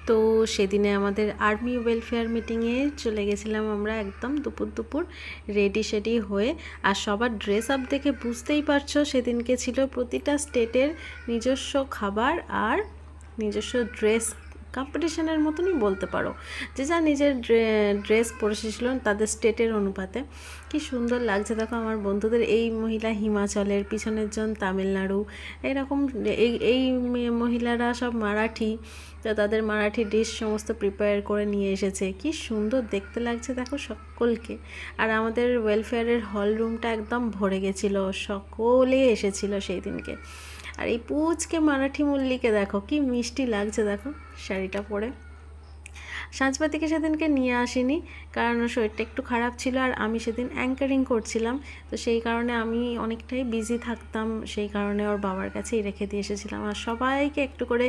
তো সেদিনে আমাদের আর্মি ওয়েলফেয়ার মিটিংয়ে চলে গেছিলাম আমরা একদম দুপুর রেডি শেডি হয়ে। আর সবার ড্রেস আপ দেখে বুঝতেই পারছো সেদিনকে ছিল প্রতিটা স্টেটের নিজস্ব খাবার আর নিজস্ব ড্রেস, কম্পিটিশনের মতনই বলতে পারো, যে যা নিজের ড্রেস পরে এসেছিলেন তাদের স্টেটের অনুপাতে। কি সুন্দর লাগছে দেখো আমার বন্ধুদের। এই মহিলা হিমাচলের, পিছনের জন তামিলনাড়ু, এরকম এই মহিলারা সব মারাঠি, তো তাদের মারাঠি ডিশ সমস্ত প্রিপেয়ার করে নিয়ে এসেছে। কি সুন্দর দেখতে লাগছে দেখো সকলকে। আর আমাদের ওয়েলফেয়ারের হল রুমটা একদম ভরে গেছিলো, সকলে এসেছিল সেই দিনকে। আর এই পুচকে মারাঠি মল্লিকে দেখো কি মিষ্টি লাগছে দেখো শাড়িটা পরে। সাঁঝবাতিকে সেদিনকে নিয়ে আসিনি, কারণ শরীরটা একটু খারাপ ছিল আর আমি সেদিন অ্যাঙ্কারিং করছিলাম, তো সেই কারণে আমি অনেকটাই বিজি থাকতাম, সেই কারণে ওর বাবার কাছেই রেখে দিয়ে এসেছিলাম। আর সবাইকে একটু করে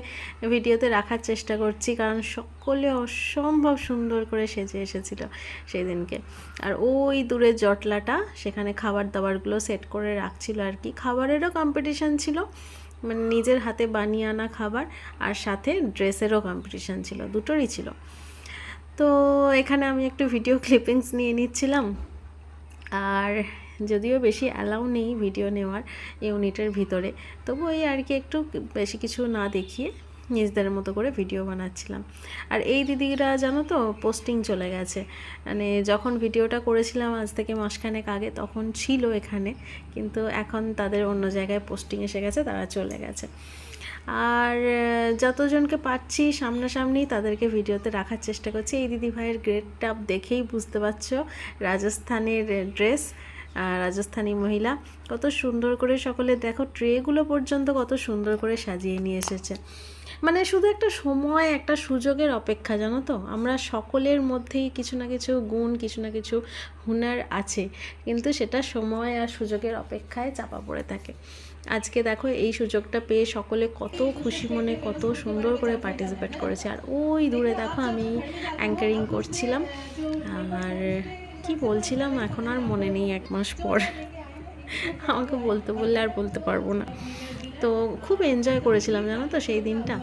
ভিডিওতে রাখার চেষ্টা করছি, কারণ সকলে অসম্ভব সুন্দর করে সেজে এসেছিল সেই দিনকে। আর ওই দূরের জটলাটা সেখানে খাবার দাবারগুলো সেট করে রাখছিল আর কি। খাবারেরও কম্পিটিশান ছিল, মানে নিজের হাতে বানিয়ে আনা খাবার, আর সাথে ড্রেসেরও কম্পিটিশান ছিল, দুটোরই ছিল। তো এখানে আমি একটু ভিডিও ক্লিপিংস নিয়ে নিচ্ছিলাম। আর যদিও বেশি অ্যালাউ নেই ভিডিও নেওয়ার ইউনিটের ভিতরে, তবু এই আর কি একটু বেশি কিছু না দেখিয়ে নিজেদের মতো করে ভিডিও বানাচ্ছিলাম। আর এই দিদিরা জানো তো পোস্টিং চলে গেছে, মানে যখন ভিডিওটা করেছিলাম আজ থেকে মাসখানেক আগে তখন ছিল এখানে, কিন্তু এখন তাদের অন্য জায়গায় পোস্টিং এসে গেছে, তারা চলে গেছে। আর যতজনকে পাচ্ছি সামনাসামনি তাদেরকে ভিডিওতে রাখার চেষ্টা করছি। এই দিদি ভাইয়ের গেট আপ দেখেই বুঝতে পারছো, রাজস্থানের ড্রেস, রাজস্থানী মহিলা, কত সুন্দর করে সকলে দেখো ট্রেগুলো পর্যন্ত কত সুন্দর করে সাজিয়ে নিয়ে এসেছে। মানে শুধু একটা সময়, একটা সুযোগের অপেক্ষা, জানো তো। আমরা সকলের মধ্যেই কিছু না কিছু গুণ, কিছু না কিছু হুনার আছে, কিন্তু সেটা সময় আর সুযোগের অপেক্ষায় চাপা পড়ে থাকে। আজকে দেখো এই সুযোগটা পেয়ে সকলে কত খুশি মনে, কত সুন্দর করে পার্টিসিপেট করেছে। আর ওই দূরে দেখো আমি অ্যাঙ্কারিং করছিলাম, আর কি বলছিলাম এখন আর মনে নেই, 1 মাস পর আমাকে বলতে বললে আর বলতে পারবো না। তো খুব এনজয় করেছিলাম জানো তো সেই দিনটা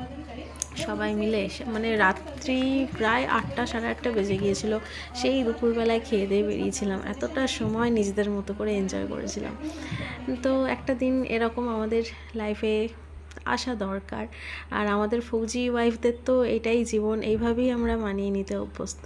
সবাই মিলে। মানে রাত্রি প্রায় 8টা সাড়ে 8টা বেজে গিয়েছিল, সেই দুপুরবেলায় খেয়ে দিয়ে বেরিয়েছিলাম। এতটা সময় নিজেদের মতো করে এনজয় করেছিলাম। তো একটা দিন এরকম আমাদের লাইফে আসা দরকার। আর আমাদের ফৌজি ওয়াইফদের তো এটাই জীবন, এইভাবেই আমরা মানিয়ে নিতে অভ্যস্ত।